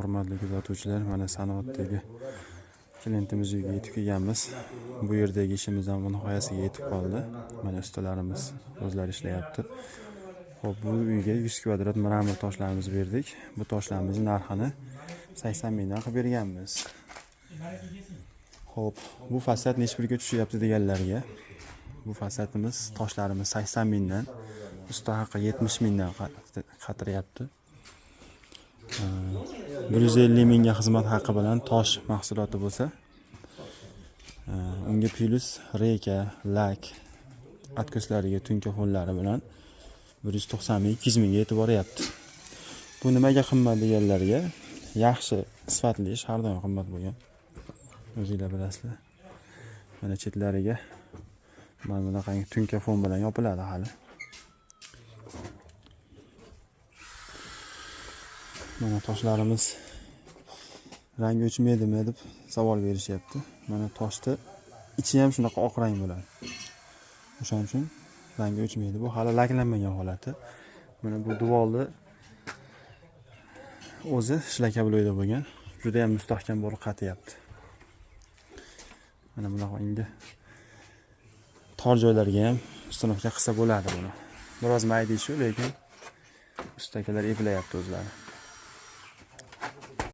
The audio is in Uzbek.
hurmatli kuzatuvchilar, mana Sanoatdagi klientimiz uyiga yetib kelganmiz. Bu yerdagi ishimiz ham nihoyasiga yetib qoldi. Mana ustalarimiz o'zlari ishlayapti. Xo'p, bu uyga 100 kvadrat mramor toshlarimizni berdik. Bu toshlarimizni narxini 80 mingdan qilib berganmiz. Xo'p, bu fasad necha pulga tushyapti deganlarga, bu fasadimiz toshlarimiz 80 mingdan, usta haqqi 70 mingdan qatiryapti. 150 mingga xizmat haqqi bilan tosh mahsuloti bo'lsa, unga plus reka, lak, atkoslariga tunka fonlari bilan 190 ming, 200 mingga yetib boryapti. Bu nimaga qimmat deganlarga, yaxshi, sifatli ish har doim qimmat bo'lgan. O'zingizlar bilasizlar. Mana chetlariga mana bunaqangi tunka fon bilan yopiladi hali. Mana toshlarimiz rangi o'chmaydimi deb savol berishyapti. Mana toshda ichi ham shunaqa oq rang bo'ladi. O'shaning uchun rangi o'chmaydi. Bu hali laklanmagan holati. Mana bu divolni o'zi shlakabloyda bo'lgan. Juda ham mustahkam bo'lib qatyapti. Mana bunaqangi tor joylarga ham ustanovka qilsa bo'ladi buni. Biroz mayda ish, lekin ustakalar eplayapti o'zlari.